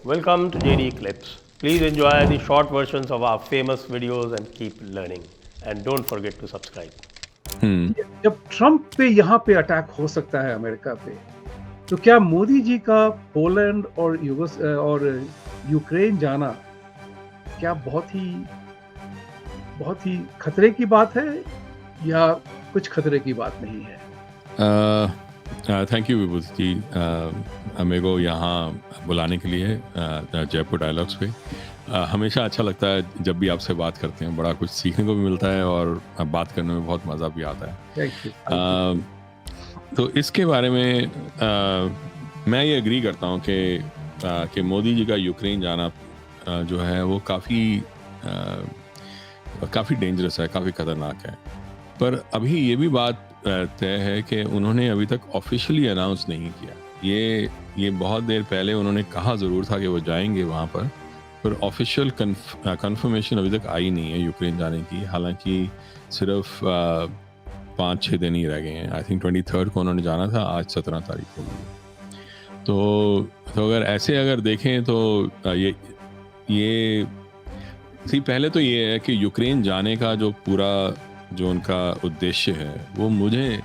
welcome to JD Clips. Please enjoy the short versions of our famous videos and keep learning. And don't forget to subscribe. जब Trump पे यहाँ पे attack हो सकता है America पे, तो क्या मोदी जी का पोलैंड और यूक्रेन जाना क्या बहुत ही खतरे की बात है या कुछ खतरे की बात नहीं है? थैंक यू विभूति जी, मेरे को यहाँ बुलाने के लिए जयपुर डायलॉग्स पे हमेशा अच्छा लगता है। जब भी आपसे बात करते हैं बड़ा कुछ सीखने को भी मिलता है और बात करने में बहुत मज़ा भी आता है। Thank you. तो इसके बारे में मैं ये एग्री करता हूँ कि मोदी जी का यूक्रेन जाना जो है वो काफ़ी डेंजरस है, काफ़ी ख़तरनाक है। पर अभी ये भी बात तय है कि उन्होंने अभी तक ऑफिशियली अनाउंस नहीं किया। ये बहुत देर पहले उन्होंने कहा ज़रूर था कि वो जाएंगे वहाँ पर ऑफिशियल कंफर्मेशन अभी तक आई नहीं है यूक्रेन जाने की। हालांकि सिर्फ 5-6 दिन ही रह गए हैं। आई थिंक 23 को उन्होंने जाना था, आज 17 तारीख हो गई। तो अगर देखें तो ये पहले तो ये है कि यूक्रेन जाने का जो उनका उद्देश्य है वो मुझे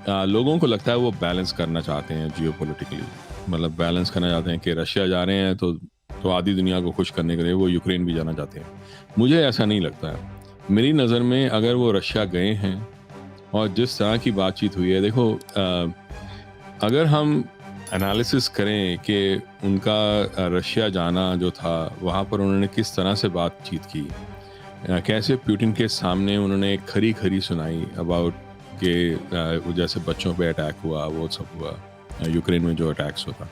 लोगों को लगता है वो बैलेंस करना चाहते हैं जियोपॉलिटिकली। मतलब बैलेंस करना चाहते हैं कि रशिया जा रहे हैं तो आधी दुनिया को खुश करने के लिए वो यूक्रेन भी जाना चाहते हैं। मुझे ऐसा नहीं लगता है। मेरी नज़र में अगर वो रशिया गए हैं और जिस तरह की बातचीत हुई है, देखो अगर हम एनालिसिस करें कि उनका रशिया जाना जो था वहाँ पर उन्होंने किस तरह से बातचीत की, कैसे पुतिन के सामने उन्होंने खरी सुनाई अबाउट कि जैसे बच्चों पे अटैक हुआ, वो सब हुआ यूक्रेन में जो अटैक्स होता,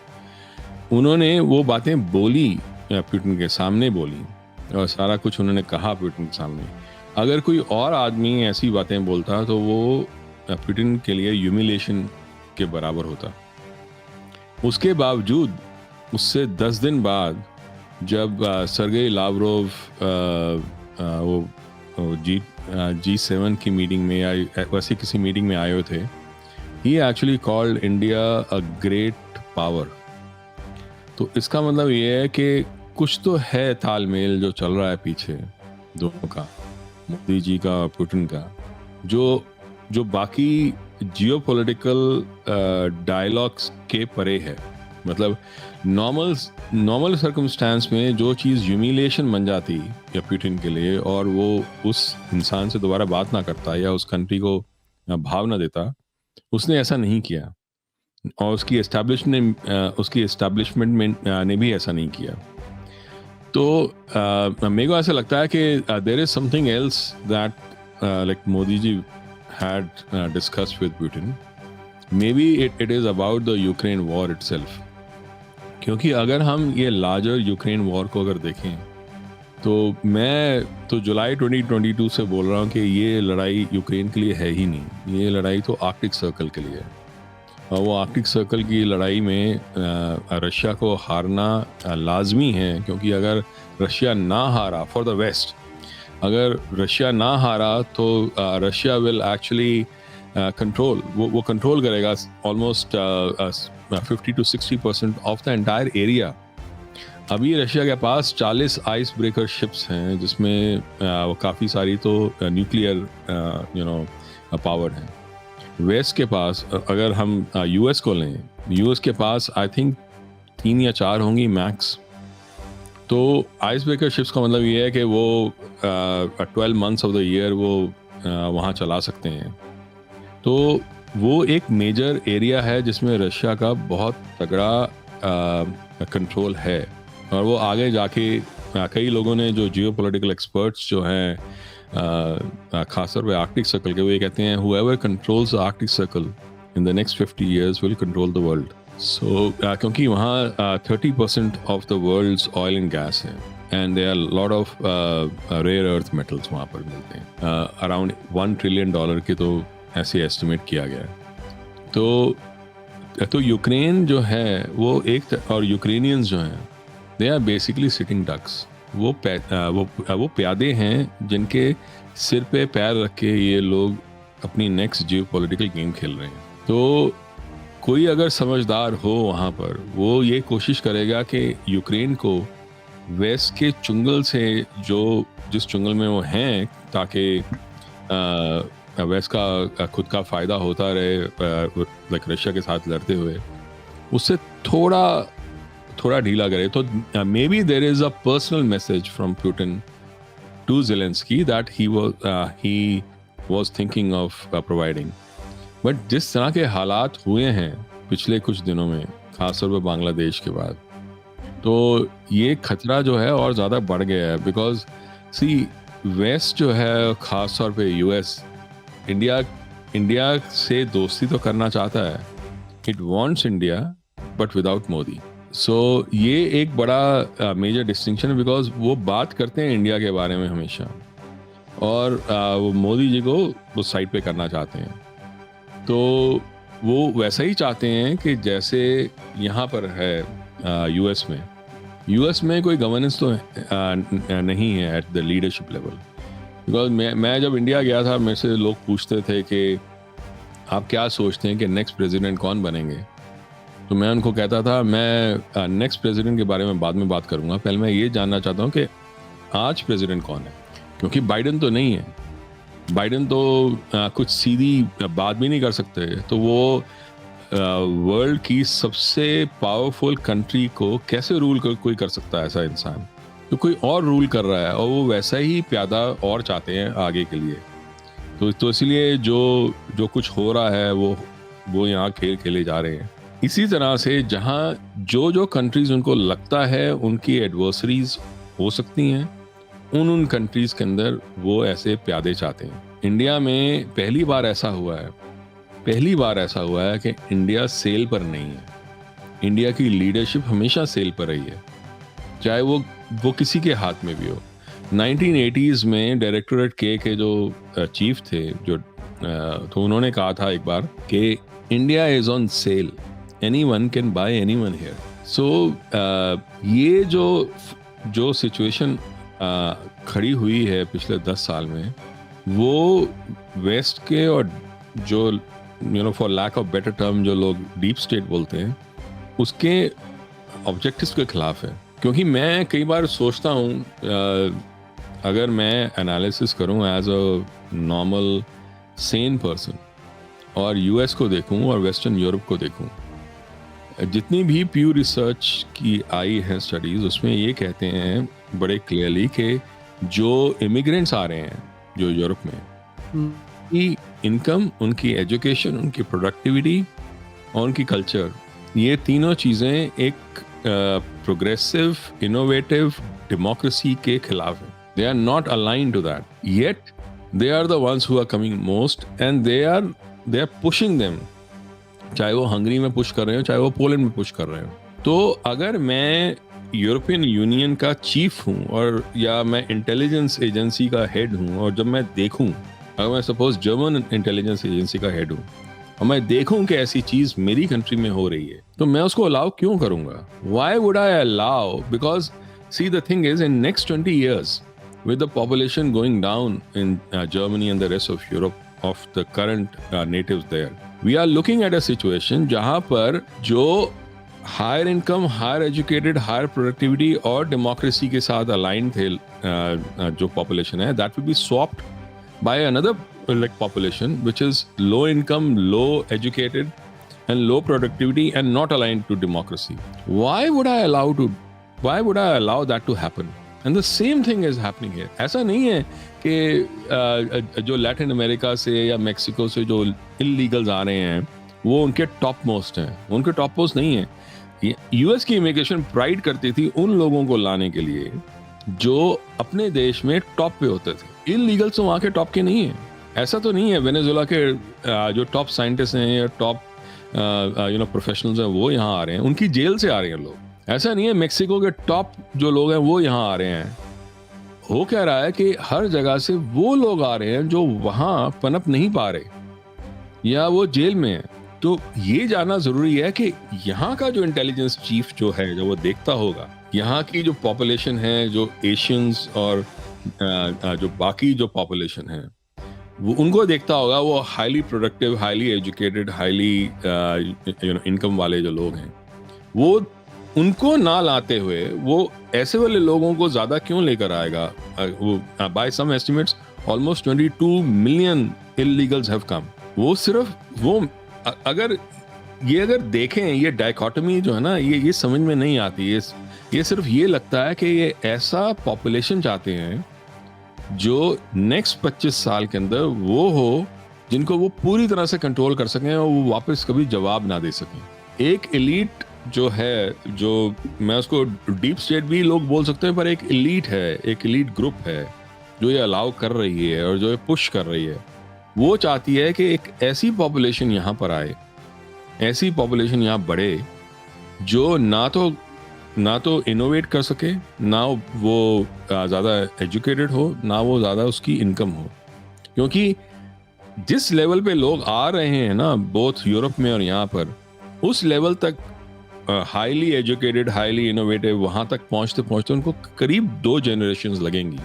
उन्होंने वो बातें बोली, पुतिन के सामने बोली और सारा कुछ उन्होंने कहा पुतिन के सामने। अगर कोई और आदमी ऐसी बातें बोलता तो वो पुतिन के लिए ह्यूमिलिएशन के बराबर होता। उसके बावजूद उससे 10 दिन बाद जब सर्गेई लावरोव वो G7 की मीटिंग में या वैसे किसी मीटिंग में आए हुए थे, he actually called India a great power. तो इसका मतलब ये है कि कुछ तो है तालमेल जो चल रहा है पीछे दोनों का, मोदी जी का और पुतिन का, जो बाकी जियोपॉलिटिकल डायलॉग्स के परे है। मतलब नॉर्मल सर्कमस्टेंस में जो चीज़ ह्यूमिलिएशन बन जाती या पुतिन के लिए और वो उस इंसान से दोबारा बात ना करता या उस कंट्री को भाव ना देता, उसने ऐसा नहीं किया और उसकी एस्टैब्लिशमेंट ने भी ऐसा नहीं किया। तो मेरे को ऐसा लगता है कि there is something else that like Modi ji had discussed with Putin. Maybe it is about the Ukraine war itself. क्योंकि अगर हम ये लार्जर यूक्रेन वॉर को अगर देखें तो मैं तो जुलाई 2022 से बोल रहा हूँ कि ये लड़ाई यूक्रेन के लिए है ही नहीं। ये लड़ाई तो आर्कटिक सर्कल के लिए है और वो आर्कटिक सर्कल की लड़ाई में रशिया को हारना लाजमी है। क्योंकि अगर रशिया ना हारा फॉर द वेस्ट, अगर रशिया ना हारा तो रशिया विल एक्चुअली कंट्रोल, वो कंट्रोल करेगा almost 50 to 60% of the entire area. अभी रशिया के पास 40 आइस ब्रेकर शिप्स हैं जिसमें वो काफ़ी सारी तो न्यूक्लियर पावर हैं। वेस्ट के पास अगर हम यूएस को लें, यूएस के पास आई थिंक 3 या 4 होंगी मैक्स। तो आइस ब्रेकर शिप्स का मतलब ये है कि वो 12 मंथ्स ऑफ द ईयर वो वहाँ चला सकते हैं। तो वो एक मेजर एरिया है जिसमें रशिया का बहुत तगड़ा कंट्रोल है और वो आगे जाके कई लोगों ने जो जियोपॉलिटिकल एक्सपर्ट्स जो हैं खासतौर पे आर्कटिक सर्कल के, वो ये कहते हैं whoever controls the Arctic Circle in the next 50 years will control the world. So क्योंकि वहाँ 30% of the world's oil and gas है and there are a lot of rare earth metals वहाँ पर मिलते हैं। अराउंड $1 ट्रिलियन के तो ऐसे एस्टिमेट किया गया है। तो यूक्रेन जो है वो एक, और यूक्रेनियंस जो हैं they are basically sitting ducks. वो प्यादे हैं जिनके सिर पे पैर रख के ये लोग अपनी नेक्स्ट जियोपॉलिटिकल गेम खेल रहे हैं। तो कोई अगर समझदार हो वहाँ पर, वो ये कोशिश करेगा कि यूक्रेन को वेस्ट के चुंगल से, जो जिस चुंगल में वो हैं, ताकि वेस्ट का खुद का फ़ायदा होता रहे लाइक रशिया के साथ लड़ते हुए, उससे थोड़ा ढीला करे. तो maybe there is a personal message from Putin to Zelensky that he was thinking of providing. But जिस तरह के हालात हुए हैं पिछले कुछ दिनों में, खासतौर पर बांग्लादेश के बाद, तो ये खतरा जो है और ज़्यादा बढ़ गया है. बिकॉज सी, वेस्ट जो है, ख़ास तौर पे यूएस, इंडिया से दोस्ती तो करना चाहता है. It wants India but without Modi. So ये एक बड़ा मेजर डिस्टिंक्शन है, बिकॉज वो बात करते हैं इंडिया के बारे में हमेशा, और वो मोदी जी को उस साइड पे करना चाहते हैं. तो वो वैसा ही चाहते हैं कि जैसे यहाँ पर है यूएस में कोई गवर्नेंस तो नहीं है at the leadership level. Because मैं जब इंडिया गया था, मेरे से लोग पूछते थे कि आप क्या सोचते हैं कि नेक्स्ट प्रेसिडेंट कौन बनेंगे. तो मैं उनको कहता था, मैं नेक्स्ट प्रेसिडेंट के बारे में बाद में बात करूंगा, पहले मैं ये जानना चाहता हूँ कि आज प्रेसिडेंट कौन है. क्योंकि बाइडेन तो नहीं है. बाइडेन तो कुछ सीधी बात भी नहीं कर सकते. तो वो वर्ल्ड की सबसे पावरफुल कंट्री को कैसे रूल कोई कर सकता है ऐसा इंसान. तो कोई और रूल कर रहा है, और वो वैसा ही प्यादा और चाहते हैं आगे के लिए. तो इसलिए जो कुछ हो रहा है वो यहाँ खेल खेले जा रहे हैं. इसी तरह से जहाँ जो कंट्रीज उनको लगता है उनकी एडवर्सरीज हो सकती हैं, उन कंट्रीज के अंदर वो ऐसे प्यादे चाहते हैं. इंडिया में पहली बार ऐसा हुआ है कि इंडिया सेल पर नहीं है. इंडिया की लीडरशिप हमेशा सेल पर रही है, चाहे वो किसी के हाथ में भी हो. 1980s में डायरेक्टोरेट के जो चीफ थे, तो उन्होंने कहा था एक बार कि India is on sale, anyone can buy anyone here. So ये जो सिचुएशन खड़ी हुई है पिछले 10 साल में, वो वेस्ट के और जो for lack of better term जो लोग डीप स्टेट बोलते हैं, उसके ऑब्जेक्टिव्स के खिलाफ है. क्योंकि मैं कई बार सोचता हूँ, अगर मैं एनालिसिस करूँ as a normal sane person, और यूएस को देखूँ और वेस्टर्न यूरोप को देखूँ, जितनी भी प्यू रिसर्च की आई है स्टडीज, उसमें ये कहते हैं बड़े क्लियरली कि जो इमिग्रेंट्स आ रहे हैं जो यूरोप में, उनकी इनकम, उनकी एजुकेशन, उनकी प्रोडक्टिविटी और उनकी कल्चर, ये तीनों चीज़ें एक प्रोग्रेसिव इनोवेटिव डेमोक्रेसी के खिलाफ है. They are not aligned to that, yet they are the ones who are coming most, and they are pushing them. चाहे वो हंगरी में पुश कर रहे हो, चाहे वो पोलैंड में पुश कर रहे हो. तो अगर मैं यूरोपियन यूनियन का चीफ हूँ, और या मैं इंटेलिजेंस एजेंसी का हेड हूँ, और जब मैं देखूँ, अगर मैं सपोज जर्मन इंटेलिजेंस एजेंसी का हेड हूँ, और मैं देखूँ कि ऐसी चीज़ मेरी कंट्री में हो रही है, तो मैं उसको अलाउ क्यों करूँगा? Why would I allow? Because see, the thing is, in next 20 years, with the population going down in Germany and the rest of Europe of the current natives there, we are looking at a situation जहाँ पर जो higher income, higher educated, higher productivity और democracy के साथ align थे जो population है, that will be swapped by another like population which is low income, low educated and low productivity and not aligned to democracy. Why would I allow that to happen? And the same thing is happening here. ऐसा नहीं है कि जो Latin America से या Mexico से जो illegals आ रहे हैं वो उनके टॉप मोस्ट हैं. उनके टॉप मोस्ट नहीं है. यूएस की इमिग्रेशन प्राइड करती थी उन लोगों को लाने के लिए जो अपने देश में टॉप पे होते थे. इलीगल्स तो वहाँ के टॉप के नहीं है. ऐसा तो नहीं है वेनेजुएला के जो टॉप साइंटिस्ट हैं या टॉप प्रोफेशनल्स हैं वो यहाँ आ रहे हैं, उनकी जेल से आ रहे हैं लोग. ऐसा नहीं है मेक्सिको के टॉप जो लोग हैं वो यहाँ आ रहे हैं. हो क्या रहा है कि हर जगह से वो लोग आ रहे हैं जो वहाँ पनप नहीं पा रहे या वो जेल में है. तो ये जानना जरूरी है कि यहाँ का जो इंटेलिजेंस चीफ जो है, जो वो देखता होगा यहाँ की जो पॉपुलेशन है, जो एशियंस और जो बाकी जो पॉपुलेशन है, वो उनको देखता होगा, वो highly productive, highly educated, highly income वाले जो लोग हैं, वो उनको ना लाते हुए वो ऐसे वाले लोगों को ज्यादा क्यों लेकर आएगा? वो by some estimates almost 22 million illegals have come. वो सिर्फ वो अगर देखें, ये डायकोटमी जो है ना, ये समझ में नहीं आती। ये सिर्फ ये लगता है कि ये ऐसा पॉपुलेशन चाहते हैं जो नेक्स्ट 25 साल के अंदर वो हो जिनको वो पूरी तरह से कंट्रोल कर सकें और वो वापस कभी जवाब ना दे सकें। एक एलीट जो है, जो मैं उसको डीप स्टेट भी लोग बोल सकते हैं, पर एक एलीट है, एक एलीट ग्रुप है जो ये अलाउ कर रही है और जो ये पुश कर रही है। वो चाहती है कि एक ऐसी पॉपुलेशन यहाँ पर आए, ऐसी पॉपुलेशन यहाँ बढ़े जो ना तो इनोवेट कर सके, ना वो ज़्यादा एजुकेटेड हो, ना वो ज़्यादा उसकी इनकम हो। क्योंकि जिस लेवल पे लोग आ रहे हैं ना, बोथ यूरोप में और यहाँ पर, उस लेवल तक हाईली एजुकेटेड, हाईली इनोवेटिव, वहाँ तक पहुँचते पहुँचते उनको करीब 2 जनरेशन्स लगेंगी।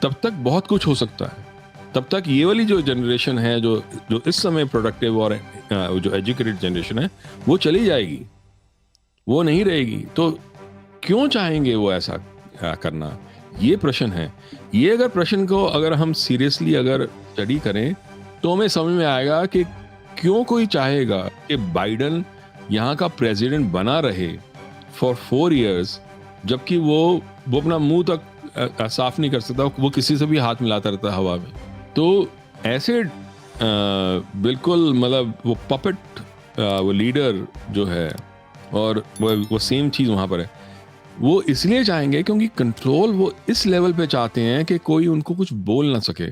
तब तक बहुत कुछ हो सकता है। तब तक ये वाली जो जनरेशन है, जो इस समय प्रोडक्टिव और जो एजुकेटेड जनरेशन है, वो चली जाएगी, वो नहीं रहेगी। तो क्यों चाहेंगे वो ऐसा करना? ये प्रश्न है। ये अगर प्रश्न को अगर हम सीरियसली अगर स्टडी करें तो हमें समझ में आएगा कि क्यों कोई चाहेगा कि बाइडन यहाँ का प्रेसिडेंट बना रहे फॉर 4 years, जबकि वो अपना मुंह तक साफ नहीं कर सकता, वो किसी से भी हाथ मिलाता रहता है हवा में। तो ऐसे बिल्कुल मतलब वो पपेट वो लीडर जो है, और वो सेम चीज़ वहाँ पर है, वो इसलिए चाहेंगे क्योंकि कंट्रोल वो इस लेवल पे चाहते हैं कि कोई उनको कुछ बोल ना सके।